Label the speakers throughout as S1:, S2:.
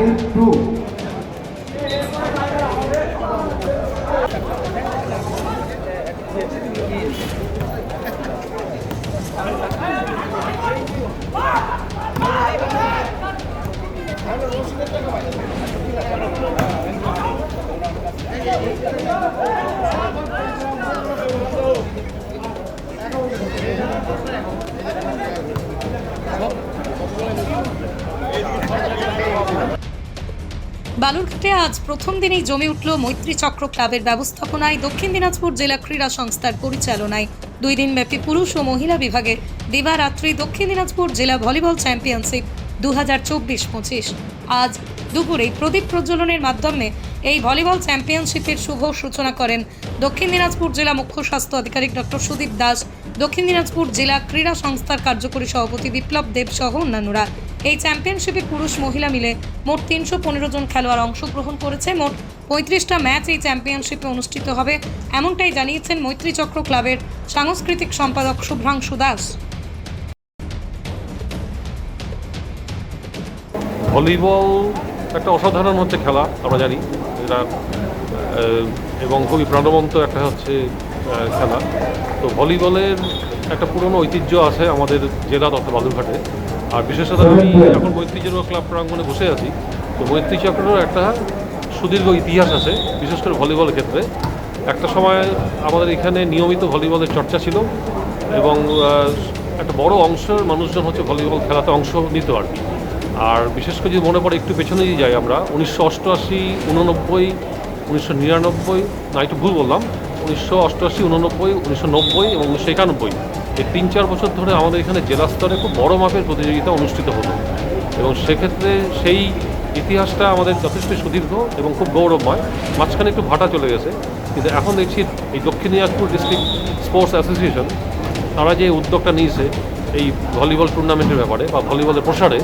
S1: 9-2.
S2: বালুরঘাটে আজ প্রথম দিনেই জমে উঠল মৈত্রী চক্র ক্লাবের ব্যবস্থাপনায় দক্ষিণ দিনাজপুর জেলা ক্রীড়া সংস্থার পরিচালনায় 2 দিনব্যাপী পুরুষ ও মহিলা বিভাগে দিবারাত্রি দক্ষিণ দিনাজপুর জেলা ভলিবল চ্যাম্পিয়নশিপ 2024-25। আজ দুপুরে প্রদীপ প্রজ্বলনের মাধ্যমে এই ভলিবল চ্যাম্পিয়নশিপের শুভ সূচনা করেন দক্ষিণ দিনাজপুর জেলা মুখ্য স্বাস্থ্য আধিকারিক ডক্টর সুদীপ দাস, দক্ষিণ দিনাজপুর জেলা ক্রীড়া সংস্থার কার্যকরী সভাপতি বিপ্লব দেব সহ অন্যান্যরা। এই চ্যাম্পিয়নশিপে পুরুষ মহিলা মিলে মোট 315 জন খেলোয়াড় অংশগ্রহণ করেছে। মোট 35টা ম্যাচ এই চ্যাম্পিয়নশিপে অনুষ্ঠিত হবে, এমনটাই জানিয়েছেন মৈত্রী চক্র ক্লাবের সাংস্কৃতিক সম্পাদক শুভ্রাংশু দাস।
S3: ভলিবল একটা অসাধারণ হচ্ছে খেলা, আমরা জানি এটা, এবং খুবই প্রাণবন্ত একটা হচ্ছে খেলা। তো ভলিবলের একটা পুরনো ঐতিহ্য আছে আমাদের জেলা তথা বালুরঘাটে। আর বিশেষত আমি এখন মৈত্রী চক্র ক্লাব প্রাঙ্গণে বসে আছি। তো মৈত্রী চক্রেরও একটা সুদীর্ঘ ইতিহাস আছে, বিশেষ করে ভলিবলের ক্ষেত্রে। একটা সময় আমাদের এখানে নিয়মিত ভলিবলের চর্চা ছিল এবং একটা বড় অংশের মানুষজন হচ্ছে ভলিবল খেলাতে অংশ নিত আর কি। আর বিশেষ করে যদি মনে পড়ে একটু পেছনে যদি যাই আমরা 1988, 89, 1999, না একটু ভুল বললাম, 1988, 89, 1990 এবং 1991, এই 3-4 বছর ধরে আমাদের এখানে জেলা স্তরে খুব বড় মাপের প্রতিযোগিতা অনুষ্ঠিত হতো এবং সেক্ষেত্রে সেই ইতিহাসটা আমাদের যথেষ্ট সুদীর্ঘ এবং খুব গৌরবময়। মাঝখানে একটু ভাটা চলে গেছে, কিন্তু এখন দেখছি এই দক্ষিণ দিনাজপুর ডিস্ট্রিক্ট স্পোর্টস অ্যাসোসিয়েশন তারা যে উদ্যোগটা নিয়েছে এই ভলিবল টুর্নামেন্টের ব্যাপারে বা ভলিবলের প্রসারে,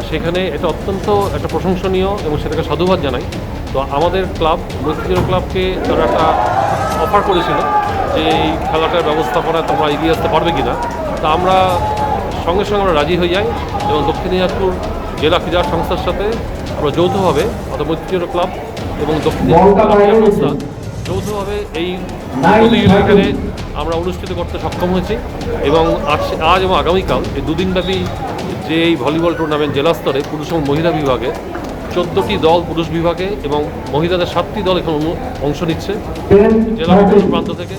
S3: সেখানে এটা অত্যন্ত একটা প্রশংসনীয় এবং সেটাকে সাধুবাদ জানাই। তো আমাদের ক্লাব মৈত্রী চক্র ক্লাবকে তারা একটা অফার করেছিল যে এই খেলাটার ব্যবস্থাপনায় তোমরা এগিয়ে আসতে পারবে কি না। তা আমরা সঙ্গে সঙ্গে আমরা রাজি হয়ে যাই এবং দক্ষিণ দিনাজপুর জেলা ক্রীড়া সংস্থার সাথে আমরা যৌথভাবে, অর্থাৎ মৈত্রী চক্র ক্লাব এবং দক্ষিণ দিনাজপুর ক্রীড়া সংস্থা যৌথভাবে এই প্রতিযোগিতা এখানে আমরা অনুষ্ঠিত করতে সক্ষম হয়েছি। এবং আজ এবং আগামীকাল এই 2 দিনব্যাপী যে এই ভলিবল টুর্নামেন্ট জেলা স্তরে পুরুষ এবং মহিলা বিভাগে 14টি দল পুরুষ বিভাগে এবং মহিলাদের 7টি দল এখানে অংশ নিচ্ছে জেলার বিভিন্ন প্রান্ত থেকে,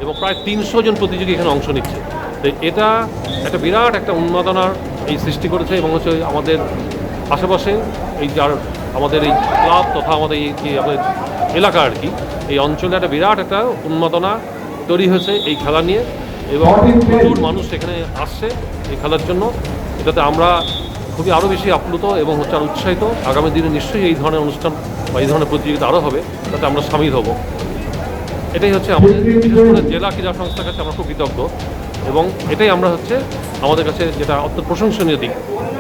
S3: এবং প্রায় 300 জন প্রতিযোগী এখানে অংশ নিচ্ছে। তো এটা একটা বিরাট একটা উন্মাদনার এই সৃষ্টি করেছে এবং হচ্ছে আমাদের আশেপাশে এই যার আমাদের এই ক্লাব তথা আমাদের এই যে আমাদের এলাকা আর কি, এই অঞ্চলে একটা বিরাট একটা উন্মাদনা তৈরি হয়েছে এই খেলা নিয়ে এবং প্রচুর মানুষ এখানে আসছে এই খেলার জন্য। এটাতে আমরা খুবই আরও বেশি আপ্লুত এবং হচ্ছে আর উৎসাহিত। আগামী দিনে নিশ্চয়ই এই ধরনের অনুষ্ঠান বা এই ধরনের প্রতিযোগিতা আরও হবে, তাতে আমরা সামিল হব। এটাই হচ্ছে আমাদের বিশেষ করে জেলা ক্রীড়া সংস্থার কাছে আমরা খুব কৃতজ্ঞ এবং এটাই আমরা হচ্ছে আমাদের কাছে যেটা অত্যন্ত প্রশংসনীয় দিক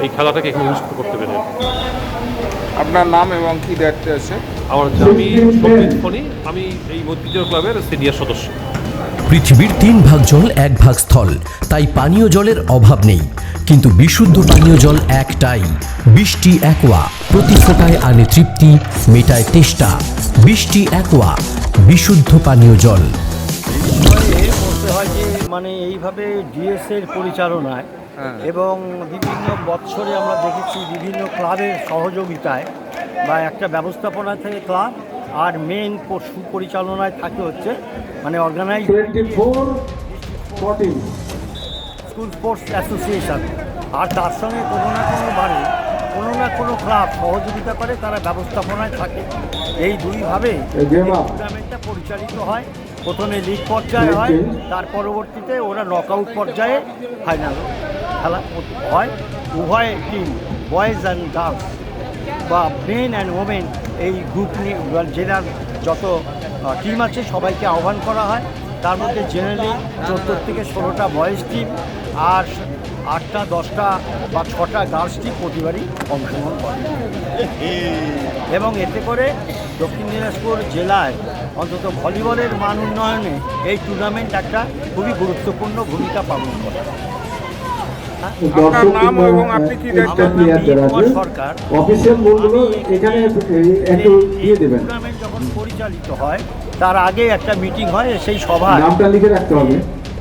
S3: এই খেলাটাকে এখানে অনুষ্ঠিত করতে পেরে।
S4: আপনার নাম এবং কী দায়িত্বে আছে?
S3: আমার আমি সৌমিত ফণি, আমি এই মৈত্রী চক্র ক্লাবের সিনিয়র সদস্য।
S5: পৃথিবীর 3 ভাগ জল 1 ভাগ স্থল, তাই পানীয় জলের অভাব নেই, কিন্তু বিশুদ্ধ পানীয় জল একটাই, বৃষ্টি অ্যাকোয়া। প্রতি ফোঁটায় আনে তৃপ্তি, মেটায় তেষ্টা। বৃষ্টি অ্যাকোয়া, বিশুদ্ধ পানীয় জল।
S6: বলতে হয় যে মানে এইভাবে ডিএসের পরিচালনায় এবং বিভিন্ন বৎসরে আমরা দেখেছি বিভিন্ন ক্লাবের সহযোগিতায় বা একটা ব্যবস্থাপনা থেকে ক্লাব আর মেন সুপরিচালনায় থাকে হচ্ছে মানে অর্গানাইজ স্কুল স্পোর্টস অ্যাসোসিয়েশন। আর তার সঙ্গে কোনো না কোনো ক্লাব সহযোগিতা করে, তারা ব্যবস্থাপনায় থাকে। এই দুইভাবে টুর্নামেন্টটা পরিচালিত হয়। প্রথমে লিগ পর্যায়ে হয়, তার পরবর্তীতে ওরা নকআউট পর্যায়ে ফাইনাল খেলা হয়। উভয় টিম বয়েজ অ্যান্ড গার্লস বা মেন অ্যান্ড ওমেন এই গ্রুপ নিয়ে জেলার যত টিম আছে সবাইকে আহ্বান করা হয়। তার মধ্যে জেনারেলি 14 থেকে 16টা বয়েজ টিম আর 8টা 10টা বা 6টা গার্লস টিম প্রতিবারই অংশগ্রহণ করে এবং এতে করে দক্ষিণ দিনাজপুর জেলায় অন্তত ভলিবলের মান উন্নয়নে এই টুর্নামেন্ট একটা খুবই গুরুত্বপূর্ণ ভূমিকা পালন করে।
S4: আপনার নাম এবং আপনি কি দায়িত্বে
S6: আমার নাম দিলীপ কুমার সরকার।
S1: অফিসিয়াল মূলগুলো এখানে একটু দিয়ে দেবেন।
S6: টুর্নামেন্ট যখন পরিচালিত হয় তার আগে একটা মিটিং হয়, সেই সভায়
S1: নামটা লিখে রাখতে হবে,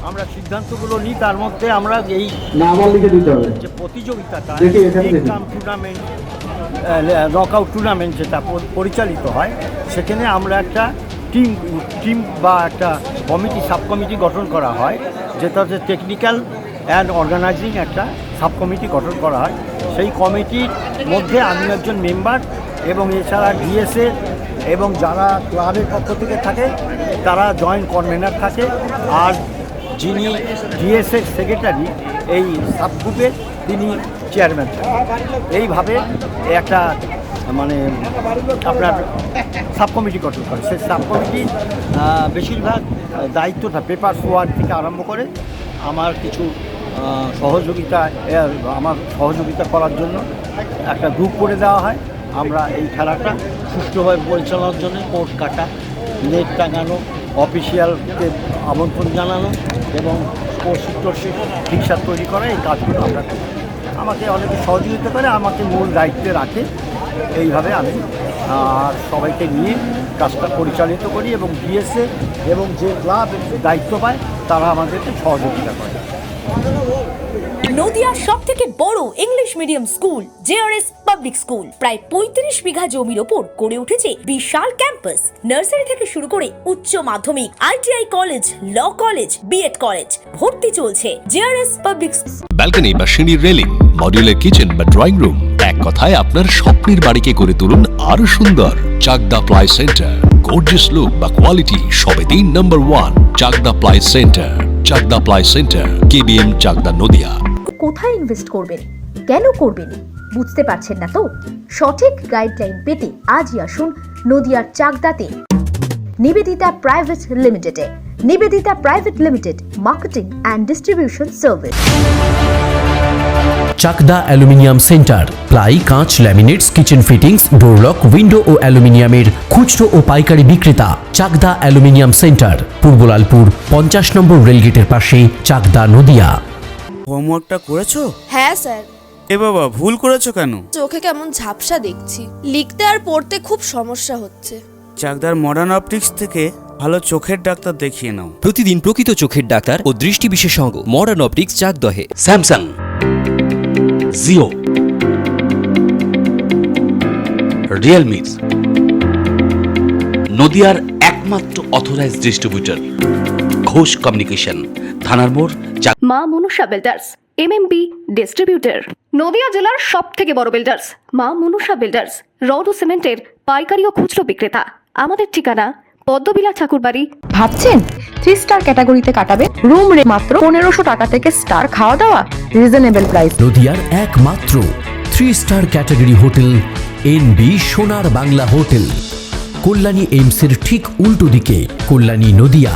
S6: আমরা সিদ্ধান্তগুলো নিই। তার মধ্যে আমরা এই
S1: নাম আর লিখে দিতে হবে।
S6: যে প্রতিযোগিতাটা
S1: দেখি, এখানে দেখি।
S6: টুর্নামেন্ট নকআউট টুর্নামেন্ট যেটা পরিচালিত হয়, সেখানে আমরা একটা টিম বা একটা কমিটি, সাব কমিটি গঠন করা হয়, যেটা হচ্ছে টেকনিক্যাল অ্যান্ড অর্গানাইজিং একটা সাব কমিটি গঠন করা হয়। সেই কমিটির মধ্যে আমি একজন মেম্বার, এবং এছাড়া ডিএসএ এবং যারা ক্লাবের পক্ষ থেকে থাকে তারা জয়েন্ট কনভেনার থাকে, আর যিনি ডিএসএ সেক্রেটারি এই সাবগ্রুপের তিনি চেয়ারম্যান থাকেন। এইভাবে একটা মানে আপনার সাব কমিটি গঠন করে। সেই সাব কমিটির বেশিরভাগ দায়িত্বটা পেপার ওয়ার্ক থেকে আরম্ভ করে আমার কিছু সহযোগিতা করার জন্য একটা গ্রুপ করে দেওয়া হয়। আমরা এই খেলাটা সুষ্ঠুভাবে পরিচালনার জন্য কোর্ট কাটা, নেট টাঙানো, অফিসিয়ালকে আমন্ত্রণ জানানো এবং স্পোর্টস ফিক্সার তৈরি করা, এই কাজগুলো আমরা করি। আমাকে অনেকে সহযোগিতা করে, আমাকে মূল দায়িত্বে রাখে। এইভাবে আমি আর সবাইকে নিয়ে কাজটা পরিচালিত করি, এবং ডিএসএ এবং যে ক্লাব দায়িত্ব পায় তারা আমাদেরকে সহযোগিতা করে।
S7: নদিয়ার সবথেকে বড় English medium school JRS public school প্রায় ৩৫ বিঘা জমির ওপর গড়ে উঠেছে বিশাল ক্যাম্পাস। নার্সারি থেকে শুরু করে উচ্চ মাধ্যমিক, ITI college, law college, BEd college, ভর্তি চলছে। জেআরএস পাবলিক
S8: ব্যালকনি বা সিঁড়ির রেলিং, মডিউলার কিচেন বা ড্রয়িং রুম, এক কথায় আপনার স্বপ্নের বাড়িকে করে তুলুন আরো সুন্দর। Chakdaha ply centre, gorgeous look বা কোয়ালিটি সবেতেই number 1। Chakdaha ply centre, Chakdaha ply centre, KBM, Chakdaha, Nadia.
S9: কোথায় ইনভেস্ট করবেন, কেন করবেন, বুঝতে পারছেন না তো? সঠিক গাইডলাইন পেতে আজই আসুন নদিয়ার চাকদাতে নিবেদিতা প্রাইভেট লিমিটেডে। Nivedita private limited, marketing and distribution service.
S5: Chakdah aluminium centre, ply, কাঁচ, laminates, kitchen fittings, door lock, window ও অ্যালুমিনিয়ামের খুচরো ও পাইকারি বিক্রেতা। চাকদা অ্যালুমিনিয়াম সেন্টার, পূর্ব লালপুর 50 নম্বর রেলগেটের পাশে, চাকদা, নদিয়া।
S10: হোমওয়ার্কটা করেছো?
S11: হ্যাঁ স্যার।
S10: এ বাবা, ভুল করেছো কেন?
S11: চোখে কেমন ঝাপসা দেখছি, লিখতে আর পড়তে খুব সমস্যা হচ্ছে।
S10: চাকদার মডার্ন অপটিক্স থেকে ভালো চোখের ডাক্তার দেখিয়ে নাও।
S5: প্রতিদিন প্রকৃত চোখের ডাক্তার ও দৃষ্টি বিশেষজ্ঞ মডার্ন অপটিক্স, চাকদহে।
S8: স্যামসাং, জিও, রিয়েলমি, নদিয়ার একমাত্র অথরাইজড ডিস্ট্রিবিউটর ঘোষ কমিউনিকেশন, থানার মোড়।
S9: মা মনুষা বিল্ডার্স, এমএমবি ডিস্ট্রিবিউটর, নদিয়া জেলার সব থেকে বড় বিল্ডার্স। মা মনুষা বিল্ডার্স, রড ও সিমেন্টের পাইকারি ও খুচরো বিক্রেতা। আমাদের ঠিকানা পদ্মবিলা ঠাকুরবাড়ি।
S7: ভাবছেন 3 স্টার ক্যাটাগরিতে কাটাবে? রুম রে মাত্র 1500 টাকা থেকে স্টার, খাওয়া দাওয়া রিজনেবল প্রাইস।
S5: নদিয়ার একমাত্র 3 স্টার ক্যাটাগরি হোটেল এনবি সোনার বাংলা হোটেল, কল্যাণী এইমসের ঠিক উল্টো দিকে, কল্যাণী, নদিয়া।